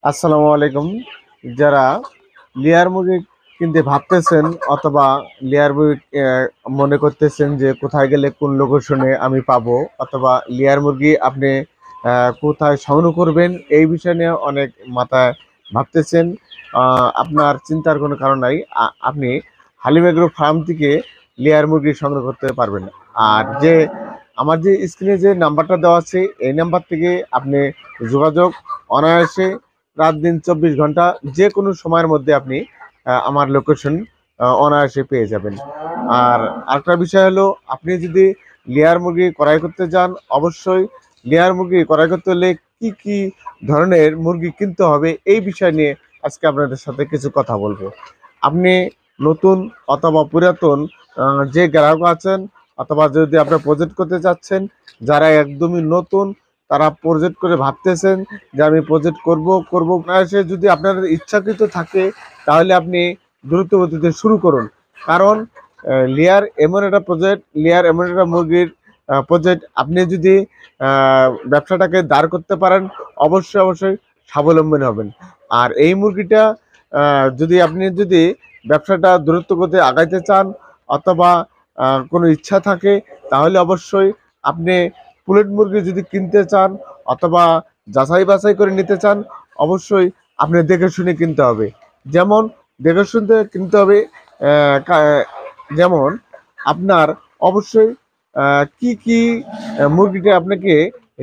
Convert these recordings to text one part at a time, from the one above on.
আসসালামু আলাইকুম। যারা লেয়ার মুরগি কিনতে ভাবতেছেন অথবা লেয়ার মুরগি মনে করতেছেন যে কোথায় গেলে কোন লোকেশনে আমি পাবো অথবা লেয়ার মুরগি আপনি কোথায় সংগ্রহ করবেন এই বিষয় নিয়ে অনেক মাথায় ভাবতেছেন। আপনার চিন্তার কোনো কারণ নাই। আপনি হালিম এগ্রো ফার্ম থেকে লেয়ার মুরগি সংগ্রহ করতে পারবেন। আর যে আমার যে স্ক্রিনে যে নাম্বারটা দেওয়া আছে এই নাম্বার থেকে আপনি যোগাযোগ অনায়াসে রাত দিন 24 ঘন্টা যে কোনো সময়ের মধ্যে আপনি আমার লোকেশন অনায়াসে পেয়ে যাবেন। আর আরেকটা বিষয় হলো, আপনি যদি লেয়ার মুরগি ক্রয় করতে যান, অবশ্যই লেয়ার মুরগি ক্রয় করতে হলে কি কি ধরনের মুরগি কিনতে হবে এই বিষয় নিয়ে আজকে আপনাদের সাথে কিছু কথা বলবো। আপনি নতুন অথবা পুরাতন যে গ্রাহক আছেন অথবা যদি আপনি প্রজেক্ট করতে চাচ্ছেন, যারা একদমই নতুন তারা প্রজেক্ট করে ভাবতেছেন যে আমি প্রজেক্ট করব সে যদি আপনার ইচ্ছাকৃত থাকে তাহলে আপনি দ্রুত গতিতে শুরু করুন। কারণ লেয়ার এমন একটা মুরগির প্রজেক্ট, আপনি যদি ব্যবসাটাকে দাঁড় করতে পারেন অবশ্যই অবশ্যই স্বাবলম্বী হবেন। আর এই মুরগিটা যদি ব্যবসাটা দ্রুত গতিতে আগাইতে চান অথবা কোনো ইচ্ছা থাকে তাহলে অবশ্যই আপনি পুলেট মুরগি যদি কিনতে চান অথবা যাচাই বাছাই করে নিতে চান, অবশ্যই আপনি দেখে শুনে কিনতে হবে। যেমন দেখে শুনতে কিনতে হবে, যেমন আপনার অবশ্যই কি কি মুরগিটা আপনাকে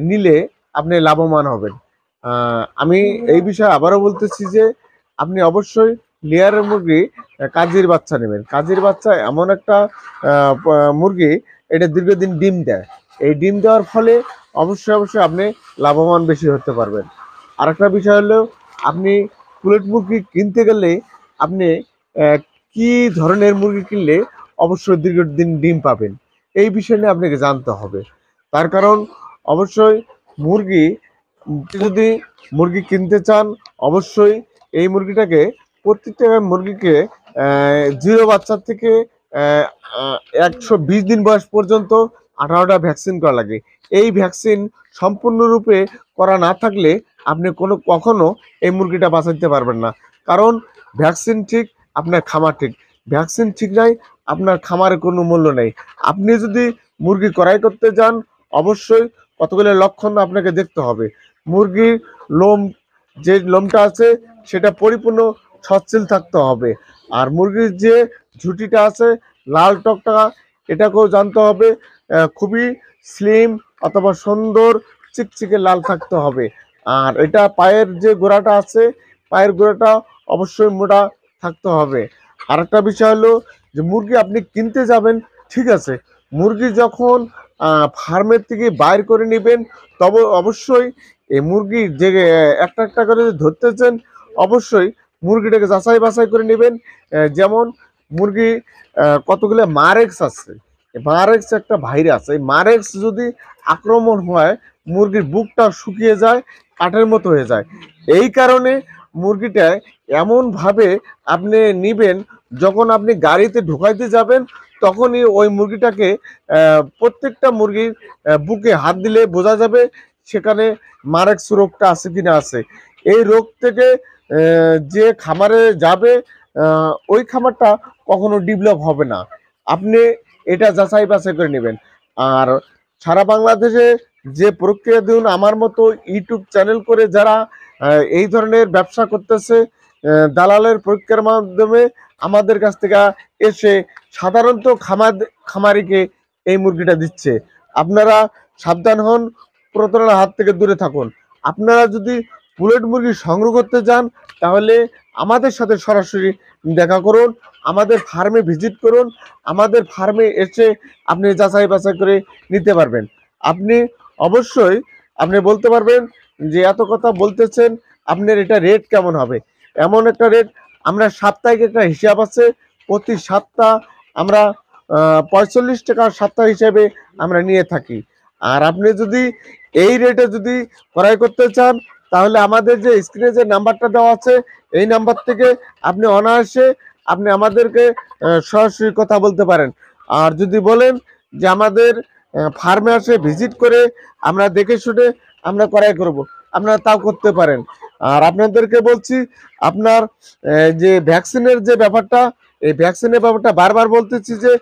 নিলে আপনি লাভবান হবেন। আমি এই বিষয়ে আবারও বলতেছি যে আপনি অবশ্যই লেয়ারের মুরগি কাজের বাচ্চা নেবেন। কাজের বাচ্চা এমন একটা মুরগি, এটা দীর্ঘদিন ডিম দেয়। এই ডিম দেওয়ার ফলে অবশ্যই অবশ্যই আপনি লাভবান বেশি হতে পারবেন। আরেকটা বিষয় হলো, আপনি পুলেট মুরগি কিনতে গেলে আপনি কি ধরনের মুরগি কিনলে অবশ্যই দীর্ঘদিন ডিম পাবেন এই বিষয় নিয়ে আপনাকে জানতে হবে। তার কারণ অবশ্যই মুরগি যদি মুরগি কিনতে চান, অবশ্যই এই মুরগিটাকে প্রত্যেকটা মুরগিকে জিরো বাচ্চার থেকে 120 দিন বয়স পর্যন্ত 18টা ভ্যাকসিন করা লাগে। এই ভ্যাকসিন সম্পূর্ণরূপে করা না থাকলে আপনি কখনো এই মুরগিটা বাঁচাতে পারবেন না। কারণ ভ্যাকসিন ঠিক, আপনার খামার ঠিক। ভ্যাকসিন ঠিক নাই, আপনার খামারে কোনো মূল্য নেই। আপনি যদি মুরগি ক্রয় করতে যান, অবশ্যই কতগুলো লক্ষণ আপনাকে দেখতে হবে। মুরগির লোম, যে লোমটা আছে সেটা পরিপূর্ণ সচ্ছল থাকতে হবে। আর মুরগির যে ঝুঁটিটা আছে লাল টকটকা, এটাকেও জানতে হবে খুবই স্লিম অথবা সুন্দর চিকচিকে লাল থাকতে হবে। আর এটা পায়ের যে গোড়াটা আছে, পায়ের গোড়াটা অবশ্যই মোটা থাকতে হবে। আর একটা বিষয় হলো যে মুরগি আপনি কিনতে যাবেন, ঠিক আছে, মুরগি যখন ফার্মের থেকে বাইর করে নেবেন, তবে অবশ্যই এই মুরগি যে একটা একটা করে ধরতেছেন, অবশ্যই মুরগিটাকে যাচাই বাছাই করে নেবেন। যেমন মুরগি কতগুলো মারেক্স আছে। মারেক্স একটা ভাইরাস, এই মারেক্স যদি আক্রমণ হয় মুরগির বুকটা শুকিয়ে যায়, কাঠের মতো হয়ে যায়। এই কারণে মুরগিটা এমনভাবে আপনি নিবেন, যখন আপনি গাড়িতে ঢুকাইতে যাবেন তখনই ওই মুরগিটাকে প্রত্যেকটা মুরগির বুকে হাত দিলে বোঝা যাবে সেখানে মারেক্স রোগটা আছে কিনা আছে। এই রোগ থেকে যে খামারে যাবে ওই খামারটা কখনো ডেভেলপ হবে না। আপনি এটা যাচাই বাছাই করে নেবেন। আর সারা বাংলাদেশে যে প্রক্রিয়া দিন আমার মতো ইউটিউব চ্যানেল করে যারা এই ধরনের ব্যবসা করতেছে, দালালের প্রক্রিয়ার মাধ্যমে আমাদের কাছ থেকে এসে সাধারণত খামারিকে এই মুরগিটা দিচ্ছে। আপনারা সাবধান হন, প্রতারণার হাত থেকে দূরে থাকুন। আপনারা যদি বুলেট মুরগি সংগ্রহ করতে যান তাহলে আমাদের সাথে সরাসরি দেখা করুন, আমাদের ফার্মে ভিজিট করুন। আমাদের ফার্মে এসে আপনি যাচাই বাছাই করে নিতে পারবেন। আপনি অবশ্যই আপনি বলতে পারবেন যে এত কথা বলতেছেন, আপনার এটা রেট কেমন হবে। এমন একটা রেট, আমরা সাপ্তাহিক একটা হিসাব আছে, প্রতি সপ্তাহ আমরা 45 টাকা সপ্তাহ হিসেবে আমরা নিয়ে থাকি। আর আপনি যদি এই রেটে যদি ক্রয় করতে চান তাহলে আমাদের যে স্ক্রিনে যে নাম্বারটা দেওয়া আছে এই নাম্বার থেকে আপনি অনায়াসে আপনি আমাদেরকে সরাসরি কথা বলতে পারেন। আর যদি বলেন যে আমাদের ফার্মে আসে ভিজিট করে আমরা দেখে শুনে আমরা ক্রয় করব, আপনারা তাও করতে পারেন। আর আপনাদেরকে বলছি, আপনার যে ভ্যাকসিনের যে ব্যাপারটা, এই ভ্যাকসিনের ব্যাপারটা বারবার বলতেছি যে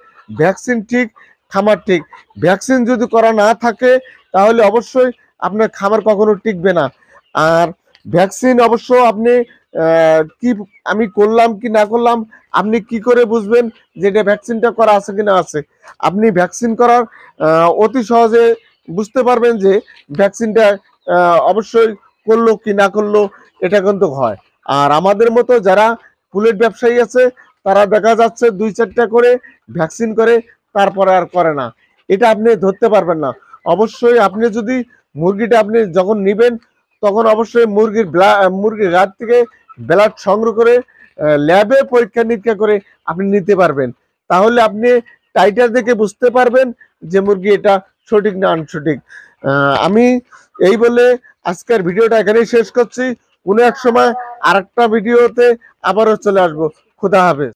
ভ্যাকসিন ঠিক, খামার ঠিক। ভ্যাকসিন যদি করা না থাকে তাহলে অবশ্যই আপনার খামার কখনো টিকবে না। আর ভ্যাকসিন অবশ্য আপনি কি আমি করলাম কি না করলাম, আপনি কি করে বুঝবেন যে এটা ভ্যাকসিনটা করা আছে কি না আছে? আপনি ভ্যাকসিন করার অতি সহজে বুঝতে পারবেন যে ভ্যাকসিনটা অবশ্যই করলো কি না করলো, এটা কিন্তু হয়। আর আমাদের মতো যারা বুলেট ব্যবসায়ী আছে, তারা দেখা যাচ্ছে 2-4টা করে ভ্যাকসিন করে, তারপরে আর করে না। এটা আপনি ধরতে পারবেন না। অবশ্যই আপনি যদি মুরগিটা আপনি যখন নিবেন, তখন অবশ্যই মুরগির গাছ থেকে ব্লাড সংগ্রহ করে ল্যাবে পরীক্ষা নিরীক্ষা করে আপনি নিতে পারবেন। তাহলে আপনি টাইটার দেখে বুঝতে পারবেন যে মুরগি এটা সঠিক না আনসঠিক। আমি এই বলে আজকের ভিডিওটা এখানেই শেষ করছি। কোনো এক সময় আরেকটা ভিডিওতে আবারও চলে আসবো। খুদা হাফেজ।